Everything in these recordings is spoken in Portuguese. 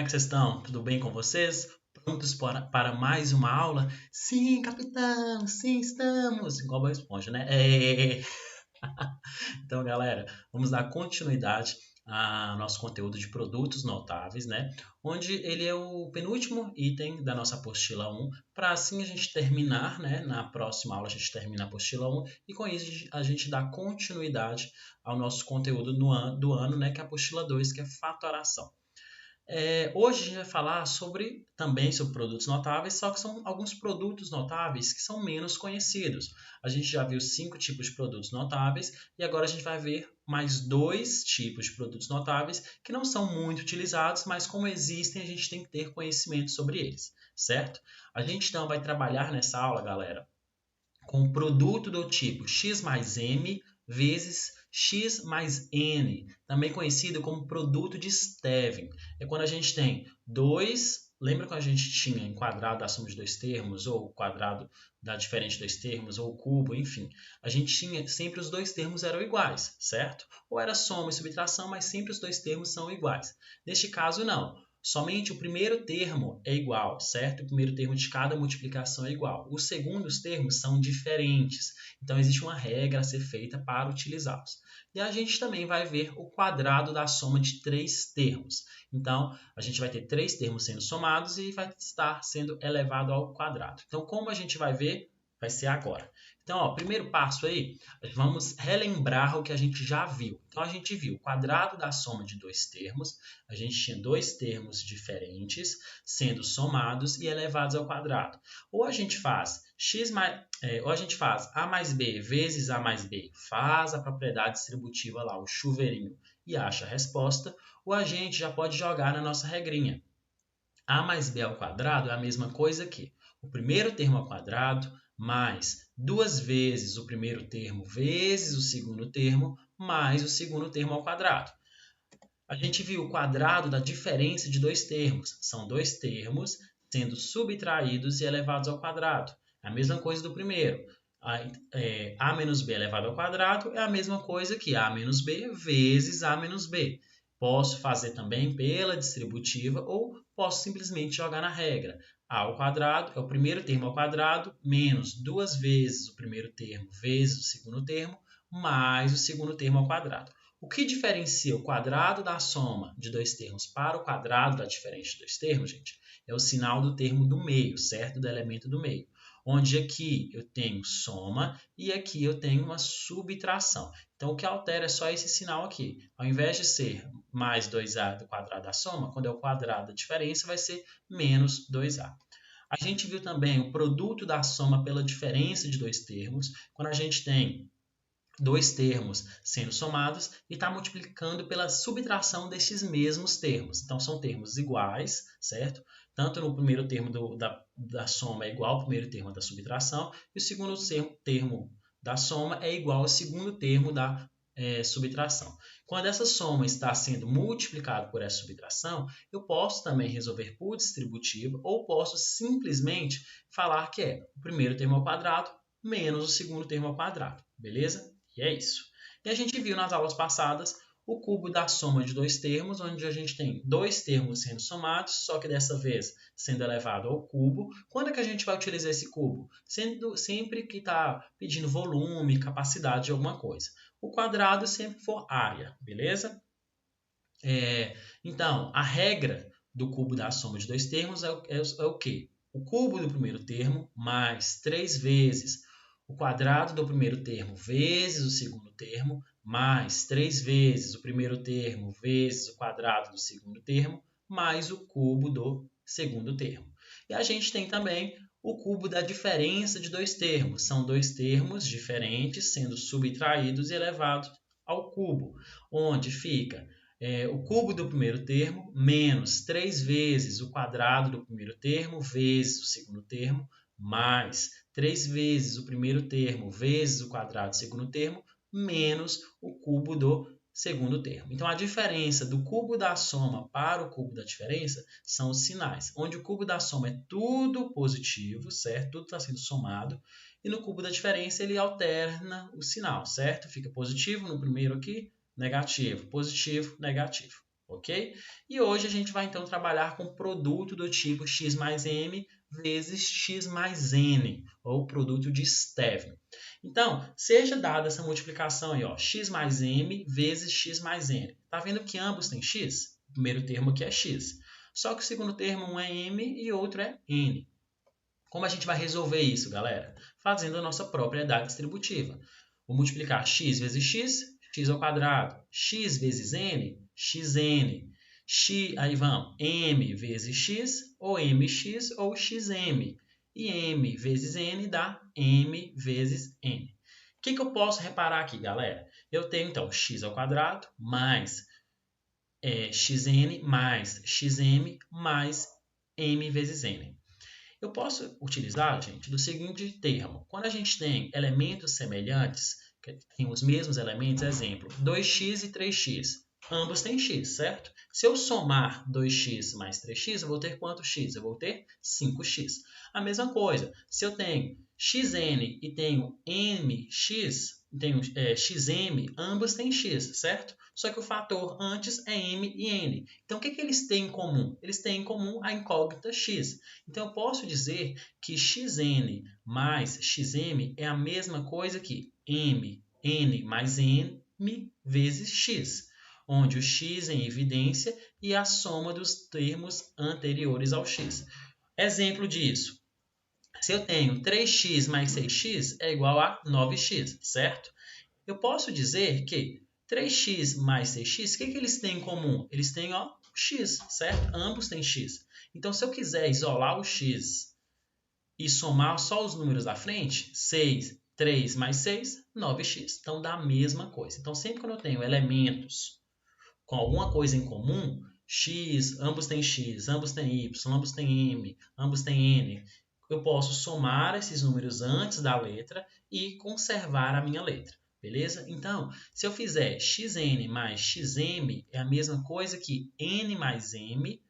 é que vocês estão? Tudo bem com vocês? Prontos para mais uma aula? Sim, capitão, sim, estamos. Igual Bob Esponja, né? Então, galera, vamos dar continuidade ao nosso conteúdo de produtos notáveis, né? Onde ele é o penúltimo item da nossa apostila 1, para assim a gente terminar, né? Na próxima aula a gente termina a apostila 1 e com isso a gente dá continuidade ao nosso conteúdo do ano, né? Que é a apostila 2, que é fatoração. Hoje a gente vai falar também sobre produtos notáveis, só que são alguns produtos notáveis que são menos conhecidos. A gente já viu 5 tipos de produtos notáveis e agora a gente vai ver mais 2 tipos de produtos notáveis que não são muito utilizados, mas como existem, a gente tem que ter conhecimento sobre eles, certo? A gente então vai trabalhar nessa aula, galera, com o produto do tipo x mais m vezes x mais n, também conhecido como produto de Stevin. É quando a gente tem lembra quando a gente tinha em quadrado a soma de dois termos, ou quadrado da diferente de dois termos, ou cubo, enfim. A gente tinha, sempre os dois termos eram iguais, certo? Ou era soma e subtração, mas sempre os dois termos são iguais. Neste caso, não. Somente o primeiro termo é igual, certo? O primeiro termo de cada multiplicação é igual. Os segundos termos são diferentes. Então, existe uma regra a ser feita para utilizá-los. E a gente também vai ver o quadrado da soma de 3 termos. Então, a gente vai ter 3 termos sendo somados e vai estar sendo elevado ao quadrado. Então, como a gente vai ver, vai ser agora. Então, ó, primeiro passo aí, vamos relembrar o que a gente já viu. Então, a gente viu o quadrado da soma de 2 termos. A gente tinha 2 termos diferentes sendo somados e elevados ao quadrado. Ou a gente faz a mais b vezes a mais b, faz a propriedade distributiva lá, o chuveirinho, e acha a resposta. Ou a gente já pode jogar na nossa regrinha. A mais b ao quadrado é a mesma coisa que o primeiro termo ao quadrado mais 2 vezes o primeiro termo vezes o segundo termo mais o segundo termo ao quadrado. A gente viu o quadrado da diferença de 2 termos. São 2 termos sendo subtraídos e elevados ao quadrado. É a mesma coisa do primeiro. A menos b elevado ao quadrado é a mesma coisa que a menos b vezes a menos b. Posso fazer também pela distributiva ou posso simplesmente jogar na regra. A ao quadrado é o primeiro termo ao quadrado menos 2 vezes o primeiro termo vezes o segundo termo mais o segundo termo ao quadrado. O que diferencia o quadrado da soma de 2 termos para o quadrado da diferença de 2 termos, gente, é o sinal do termo do meio, certo? Do elemento do meio. Onde aqui eu tenho soma e aqui eu tenho uma subtração. Então, o que altera é só esse sinal aqui. Ao invés de ser mais 2a do quadrado da soma, quando é o quadrado da diferença, vai ser menos 2a. A gente viu também o produto da soma pela diferença de 2 termos, quando a gente tem 2 termos sendo somados e está multiplicando pela subtração desses mesmos termos. Então, são termos iguais, certo? Tanto no primeiro termo da soma é igual ao primeiro termo da subtração, e o segundo termo da soma é igual ao segundo termo da subtração. Quando essa soma está sendo multiplicada por essa subtração, eu posso também resolver por distributiva ou posso simplesmente falar que é o primeiro termo ao quadrado menos o segundo termo ao quadrado, beleza? E é isso. E a gente viu nas aulas passadas o cubo da soma de 2 termos, onde a gente tem 2 termos sendo somados, só que dessa vez sendo elevado ao cubo. Quando é que a gente vai utilizar esse cubo? Sempre que está pedindo volume, capacidade de alguma coisa. O quadrado sempre for área, beleza? Então, a regra do cubo da soma de 2 termos é o quê? O cubo do primeiro termo mais 3 vezes o quadrado do primeiro termo vezes o segundo termo, mais 3 vezes o primeiro termo vezes o quadrado do segundo termo, mais o cubo do segundo termo. E a gente tem também o cubo da diferença de 2 termos. São 2 termos diferentes sendo subtraídos e elevados ao cubo, onde fica o cubo do primeiro termo menos 3 vezes o quadrado do primeiro termo vezes o segundo termo, mais 3 vezes o primeiro termo vezes o quadrado do segundo termo, menos o cubo do segundo termo. Então, a diferença do cubo da soma para o cubo da diferença são os sinais, onde o cubo da soma é tudo positivo, certo? Tudo está sendo somado, e no cubo da diferença ele alterna o sinal, certo? Fica positivo no primeiro aqui, negativo, positivo, negativo. ok? E hoje a gente vai então trabalhar com produto do tipo x mais m vezes x mais n, ou produto de Stevin. Então, seja dada essa multiplicação aí, ó, x mais m vezes x mais n. Tá vendo que ambos têm x? O primeiro termo aqui é x. Só que o segundo termo, um é m e outro é n. Como a gente vai resolver isso, galera? Fazendo a nossa propriedade distributiva. Vou multiplicar x vezes x, x ao quadrado. X vezes n, xn. Aí vamos, m vezes x, ou mx, ou xm. E m vezes n dá m vezes n. O que eu posso reparar aqui, galera? Eu tenho, então, x ao quadrado mais xn mais xm mais m vezes n. Eu posso utilizar, gente, do seguinte termo. Quando a gente tem elementos semelhantes, que tem os mesmos elementos, exemplo, 2x e 3x. Ambos têm x, certo? Se eu somar 2x mais 3x, eu vou ter quanto x? Eu vou ter 5x. A mesma coisa, se eu tenho xn e tenho mx, tenho xm, ambos têm x, certo? Só que o fator antes é m e n. Então, o que eles têm em comum? Eles têm em comum a incógnita x. Então, eu posso dizer que xn mais xm é a mesma coisa que n mais m vezes x, onde o x é em evidência e a soma dos termos anteriores ao x. Exemplo disso. Se eu tenho 3x mais 6x é igual a 9x, certo? Eu posso dizer que 3x mais 6x, o que eles têm em comum? Eles têm x, certo? Ambos têm x. Então, se eu quiser isolar o x e somar só os números da frente, 6, 3 mais 6, 9x. Então, dá a mesma coisa. Então, sempre quando eu tenho elementos com alguma coisa em comum, x, ambos têm y, ambos têm m, ambos têm n, eu posso somar esses números antes da letra e conservar a minha letra. Beleza? Então, se eu fizer xn mais xm, é a mesma coisa que n mais m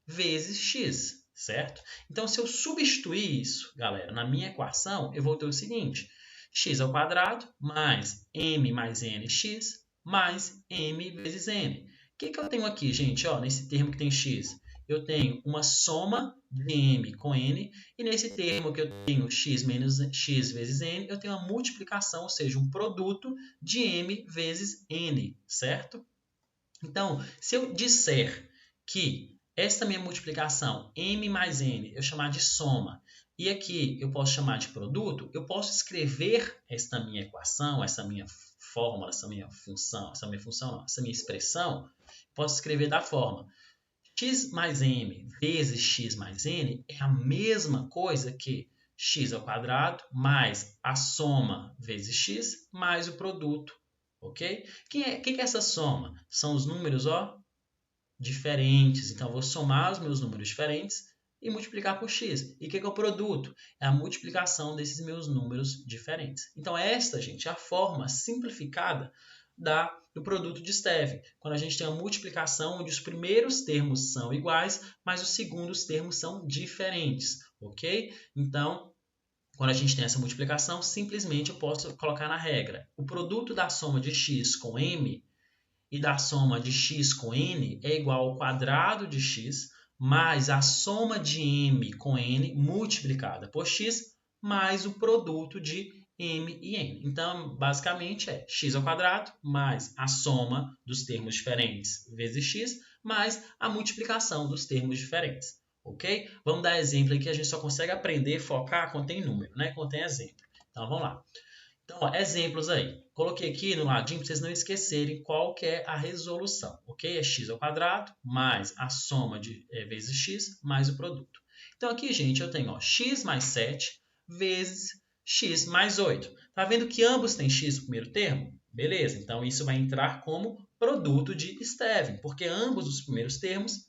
vezes x, certo? Então, se eu substituir isso, galera, na minha equação, eu vou ter o seguinte, x ao quadrado mais m mais nx mais m vezes n. O que eu tenho aqui, gente, nesse termo que tem x? Eu tenho uma soma de m com n, e nesse termo que eu tenho x menos x vezes n, eu tenho uma multiplicação, ou seja, um produto de m vezes n, certo? Então, se eu disser que esta minha multiplicação, m mais n, eu chamar de soma, e aqui eu posso chamar de produto, eu posso escrever esta minha equação, essa minha fórmula, essa minha expressão, posso escrever da forma x mais m vezes x mais n é a mesma coisa que x ao quadrado mais a soma vezes x mais o produto, ok? O que é essa soma? São os números diferentes. Então, eu vou somar os meus números diferentes e multiplicar por x. E o que é o produto? É a multiplicação desses meus números diferentes. Então, esta, gente, é a forma simplificada do produto de Stevin, quando a gente tem a multiplicação onde os primeiros termos são iguais, mas os segundos termos são diferentes, ok? Então, quando a gente tem essa multiplicação, simplesmente eu posso colocar na regra o produto da soma de x com m e da soma de x com n é igual ao quadrado de x mais a soma de m com n multiplicada por x mais o produto de m e n. Então, basicamente é x ao quadrado mais a soma dos termos diferentes vezes x mais a multiplicação dos termos diferentes. Ok? Vamos dar exemplo aqui, a gente só consegue aprender, focar quando tem número, né? Quando tem exemplo. Então, vamos lá. Então, exemplos aí. Coloquei aqui no ladinho para vocês não esquecerem qual que é a resolução, ok? É x ao quadrado mais a soma de vezes x mais o produto. Então, aqui, gente, eu tenho x mais 7 vezes x mais 8. Tá vendo que ambos têm x no primeiro termo? Beleza, então isso vai entrar como produto de Stevin, porque ambos os primeiros termos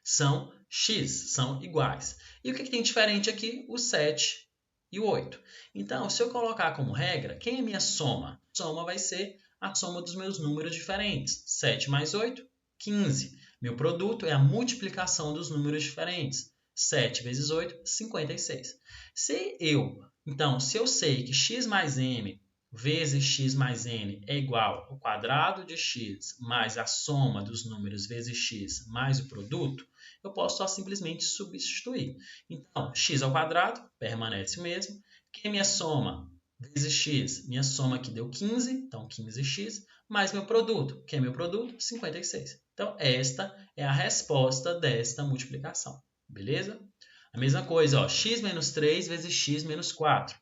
são x, são iguais. E o que tem diferente aqui? O 7 e o 8. Então, se eu colocar como regra, quem é minha soma? Soma vai ser a soma dos meus números diferentes. 7 mais 8, 15. Meu produto é a multiplicação dos números diferentes. 7 vezes 8, 56. Se eu sei que x mais m vezes x mais n é igual ao quadrado de x mais a soma dos números vezes x mais o produto, eu posso só simplesmente substituir. Então, x ao quadrado permanece o mesmo, que é minha soma vezes x, minha soma aqui deu 15, então 15x, mais meu produto, que é meu produto, 56. Então, esta é a resposta desta multiplicação, beleza? A mesma coisa, ó, x menos 3 vezes x menos 4.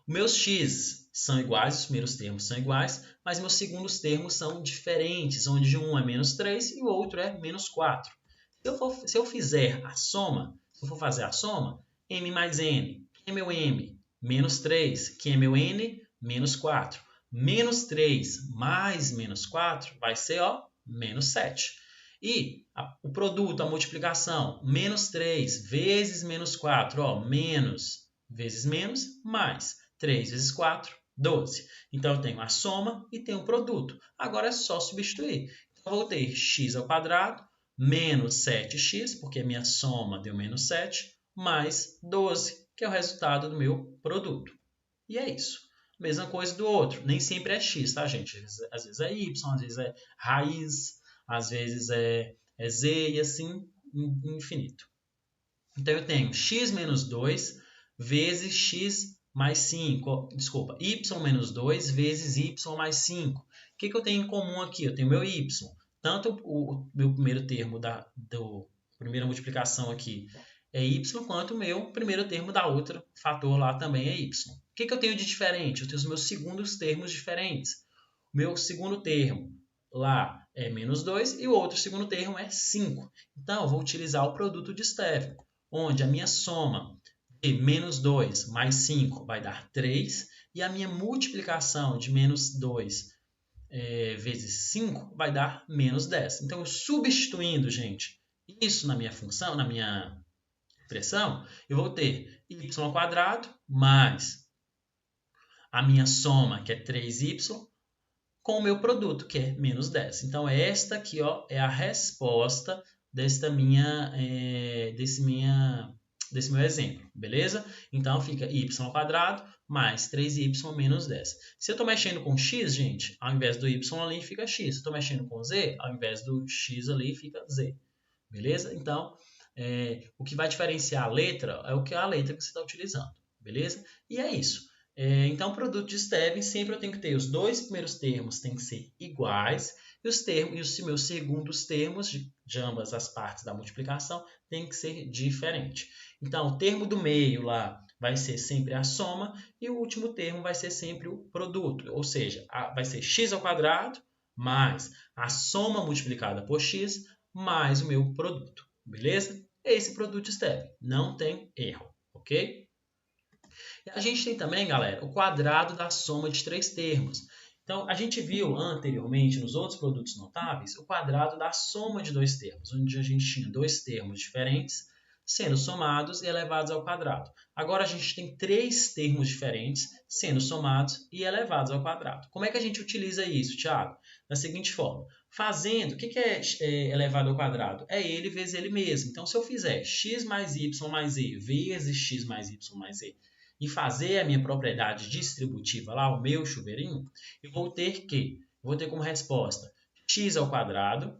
Meus x são iguais, os primeiros termos são iguais, mas meus segundos termos são diferentes, onde um é menos 3 e o outro é menos 4. Se eu fizer a soma, se eu for fazer a soma, m mais n, que é meu m? Menos 3, que é meu n? Menos 4. Menos 3 mais menos 4 vai ser, ó, menos 7. E o produto, a multiplicação, menos 3 vezes menos 4, ó, menos vezes menos, mais 3 vezes 4, 12. Então, eu tenho a soma e tenho o produto. Agora é só substituir. Então, eu vou ter x ao quadrado menos 7x, porque a minha soma deu menos 7, mais 12, que é o resultado do meu produto. E é isso. Mesma coisa do outro. Nem sempre é x, tá, gente? Às vezes é y, às vezes é raiz, às vezes é z e assim infinito. Então, eu tenho x menos 2 vezes x mais 5. Desculpa, y menos 2 vezes y mais 5. O que eu tenho em comum aqui? Eu tenho meu y. Tanto o meu primeiro termo da primeira multiplicação aqui é y, quanto o meu primeiro termo da outra fator lá também é y. O que eu tenho de diferente? Eu tenho os meus segundos termos diferentes. O meu segundo termo lá é menos 2 e o outro segundo termo é 5. Então, eu vou utilizar o produto de Stevin, onde a minha soma de menos 2 mais 5 vai dar 3, e a minha multiplicação de menos 2 vezes 5 vai dar menos 10. Então, substituindo, gente, isso na minha função, na minha expressão, eu vou ter y ao quadrado mais a minha soma, que é 3y, com o meu produto, que é menos 10. Então, esta aqui, ó, é a resposta desse meu exemplo, beleza? Então, fica y ao quadrado mais 3y menos 10. Se eu estou mexendo com x, gente, ao invés do y ali fica x. Se eu estou mexendo com z, ao invés do x ali fica z. Beleza? Então, o que vai diferenciar a letra é a letra que você está utilizando. Beleza? E é isso. Então, o produto de Stevin, sempre eu tenho que ter os dois primeiros termos têm que ser iguais e os meus segundos termos de ambas as partes da multiplicação têm que ser diferentes. Então, o termo do meio lá vai ser sempre a soma e o último termo vai ser sempre o produto, ou seja, vai ser x ao quadrado mais a soma multiplicada por x mais o meu produto, beleza? Esse produto de Stevin, não tem erro, ok? E a gente tem também, galera, o quadrado da soma de três termos. Então, a gente viu anteriormente, nos outros produtos notáveis, o quadrado da soma de dois termos, onde a gente tinha dois termos diferentes sendo somados e elevados ao quadrado. Agora, a gente tem três termos diferentes sendo somados e elevados ao quadrado. Como é que a gente utiliza isso, Thiago? Da seguinte forma, fazendo, o que é elevado ao quadrado? É ele vezes ele mesmo. Então, se eu fizer x mais y mais e vezes x mais y mais e, e fazer a minha propriedade distributiva lá, o meu chuveirinho, eu vou ter como resposta x ao quadrado,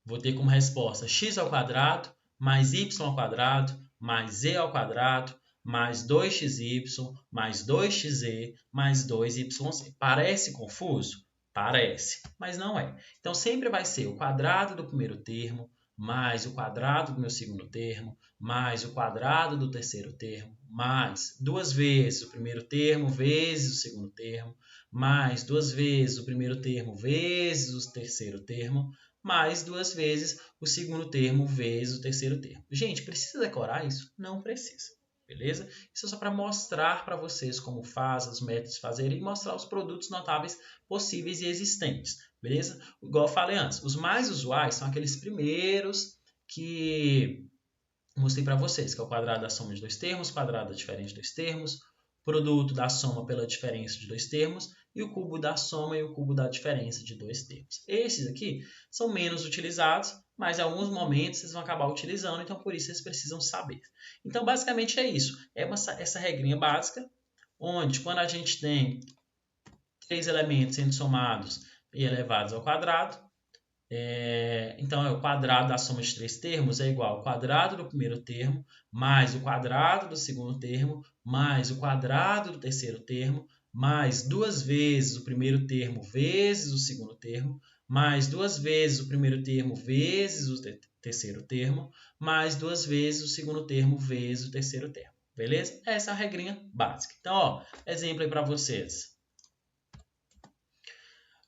vou ter como resposta x ao quadrado mais y ao quadrado mais z ao quadrado mais 2xy mais 2xe mais 2yz. Parece confuso? Parece, mas não é. Então, sempre vai ser o quadrado do primeiro termo mais o quadrado do meu segundo termo, mais o quadrado do terceiro termo, mais duas vezes o primeiro termo vezes o segundo termo, mais duas vezes o primeiro termo vezes o terceiro termo, mais duas vezes o segundo termo vezes o terceiro termo. Gente, precisa decorar isso? Não precisa, beleza? Isso é só para mostrar para vocês como faz, os métodos de fazer e mostrar os produtos notáveis possíveis e existentes, beleza? Igual eu falei antes, os mais usuais são aqueles primeiros que mostrei para vocês, que é o quadrado da soma de dois termos, quadrado da diferença de dois termos, produto da soma pela diferença de dois termos e o cubo da soma e o cubo da diferença de dois termos. Esses aqui são menos utilizados, mas em alguns momentos vocês vão acabar utilizando, então por isso vocês precisam saber. Então, basicamente é isso. É essa regrinha básica, onde quando a gente tem 3 elementos sendo somados e elevados ao quadrado, então o quadrado da soma de 3 termos é igual ao quadrado do primeiro termo, mais o quadrado do segundo termo, mais o quadrado do terceiro termo, mais 2 vezes o primeiro termo vezes o segundo termo, mais 2 vezes o primeiro termo vezes o terceiro termo, mais 2 vezes o segundo termo vezes o terceiro termo. Beleza? Essa é a regrinha básica. Então, exemplo aí para vocês.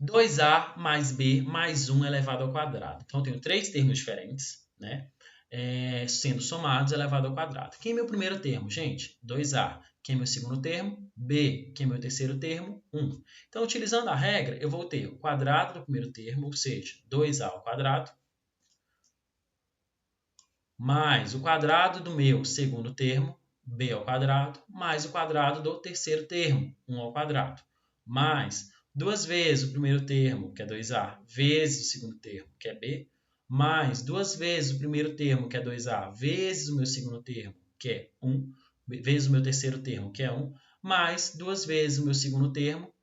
2a mais b mais 1 elevado ao quadrado. Então, eu tenho 3 termos diferentes, né? Sendo somados elevado ao quadrado. Quem é meu primeiro termo, gente? 2a. Quem é meu segundo termo? B. Quem é meu terceiro termo? 1. Então, utilizando a regra, eu vou ter o quadrado do primeiro termo, ou seja, 2a ao quadrado, mais o quadrado do meu segundo termo, b ao quadrado, mais o quadrado do terceiro termo, 1 ao quadrado, mais 2 vezes o primeiro termo, que é 2a, vezes o segundo termo, que é b, mais 2 vezes o primeiro termo, que é 2a, vezes o meu segundo termo, que é 1, vezes o meu terceiro termo, que é 1, mais 2 vezes o meu segundo termo,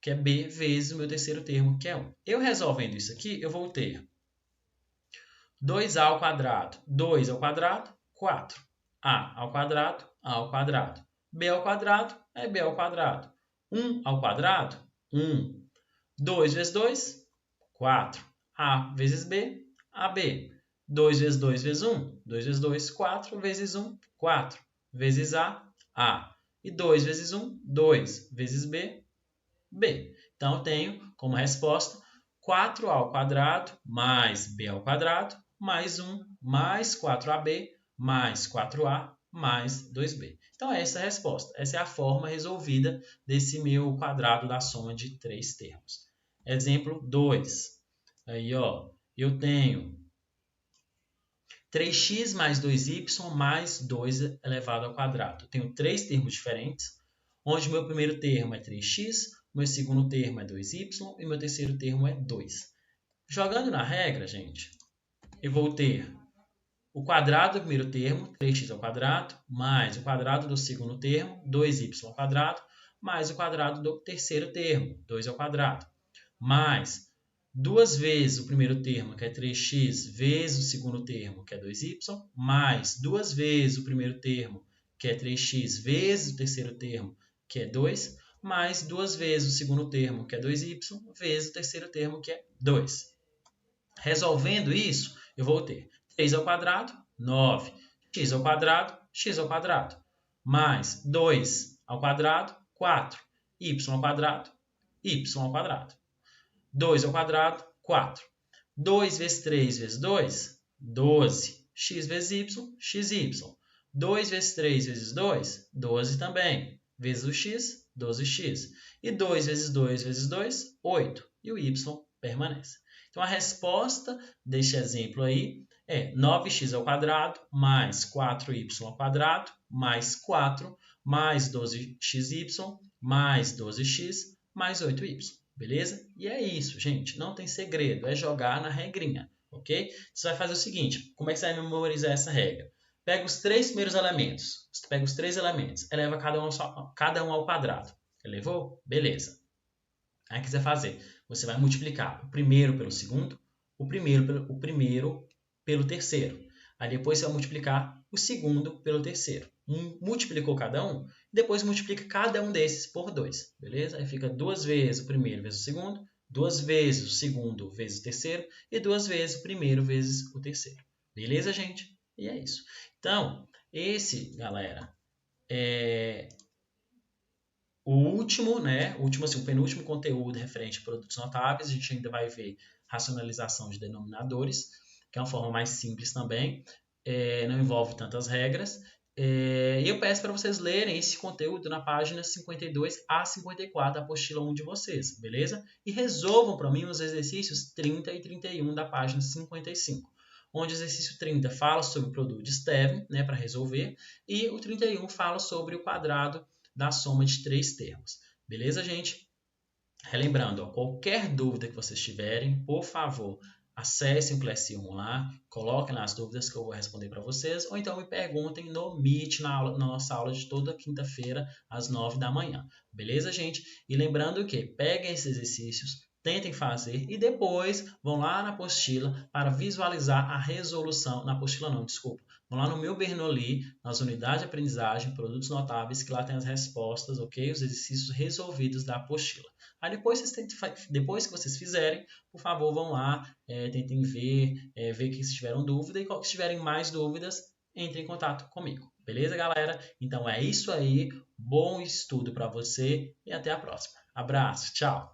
que é b, vezes o meu terceiro termo, que é 1. Eu resolvendo isso aqui, eu vou ter 2a ao quadrado, 2 ao quadrado, 4. A ao quadrado, A ao quadrado. B ao quadrado é B ao quadrado. 1 ao quadrado, 1. 2 vezes 2, 4. A vezes B, AB. 2 vezes 2 vezes 1, 2 vezes 2, 4. Vezes 1, 4. Vezes A, A. E 2 vezes 1, 2. Vezes B, B. Então, eu tenho como resposta 4a ao quadrado mais b ao quadrado mais 1 mais 4ab mais 4a mais 2b. Então, essa é a resposta. Essa é a forma resolvida desse meu quadrado da soma de 3 termos. Exemplo 2. Aí, ó, eu tenho 3x mais 2y mais 2 elevado ao quadrado. Eu tenho 3 termos diferentes, onde o meu primeiro termo é 3x, meu segundo termo é 2y e meu terceiro termo é 2. Jogando na regra, gente, eu vou ter o quadrado do primeiro termo, 3x ao quadrado, mais o quadrado do segundo termo, 2y ao quadrado, mais o quadrado do terceiro termo, 2 ao quadrado, mais 2 vezes o primeiro termo, que é 3x, vezes o segundo termo, que é 2y, mais 2 vezes o primeiro termo, que é 3x, vezes o terceiro termo, que é 2, mais 2 vezes o segundo termo, que é 2y, vezes o terceiro termo, que é 2. Resolvendo isso, eu vou ter 3 ao quadrado, 9, x ao quadrado, mais 2 ao quadrado, 4, y ao quadrado, y ao quadrado. 2 ao quadrado, 4. 2 vezes 3 vezes 2, 12. X vezes y, xy. 2 vezes 3 vezes 2, 12 também. Vezes o x, 12x. E 2 vezes 2 vezes 2, 8. E o y permanece. Então, a resposta deste exemplo aí é 9x ao quadrado mais 4y ao quadrado mais 4 mais 12xy mais 12x mais 8y. Beleza? E é isso, gente. Não tem segredo. É jogar na regrinha, ok? Você vai fazer o seguinte. Como é que você vai memorizar essa regra? Pega os 3 primeiros elementos. Pega os 3 elementos. Eleva cada um ao quadrado. Elevou? Beleza. Aí o que você vai fazer? Você vai multiplicar o primeiro pelo segundo, o primeiro pelo terceiro. Aí depois você vai multiplicar o segundo pelo terceiro. Multiplicou cada um, depois multiplica cada um desses por 2, beleza? Aí fica 2 vezes o primeiro vezes o segundo, 2 vezes o segundo vezes o terceiro e 2 vezes o primeiro vezes o terceiro. Beleza, gente? E é isso. Então, esse, galera, é o último, né? O penúltimo conteúdo referente a produtos notáveis. A gente ainda vai ver racionalização de denominadores, que é uma forma mais simples também, não envolve tantas regras. E eu peço para vocês lerem esse conteúdo na página 52 a 54 da apostila 1 de vocês, beleza? E resolvam para mim os exercícios 30 e 31 da página 55, onde o exercício 30 fala sobre o produto de Stevin, né, para resolver, e o 31 fala sobre o quadrado da soma de 3 termos. Beleza, gente? Relembrando, ó, qualquer dúvida que vocês tiverem, por favor, acessem o Classe 1 lá, coloquem lá as dúvidas que eu vou responder para vocês, ou então me perguntem no Meet, na nossa aula de toda quinta-feira, às 9 da manhã. Beleza, gente? E lembrando que peguem esses exercícios, tentem fazer e depois vão lá na apostila para visualizar a resolução. Na apostila não, desculpa. Vão lá no meu Bernoulli, nas unidades de aprendizagem, produtos notáveis, que lá tem as respostas, ok? Os exercícios resolvidos da apostila. Aí depois que vocês fizerem, por favor, vão lá, tentem ver que se tiveram dúvida e se tiverem mais dúvidas, entrem em contato comigo. Beleza, galera? Então é isso aí. Bom estudo para você e até a próxima. Abraço, tchau!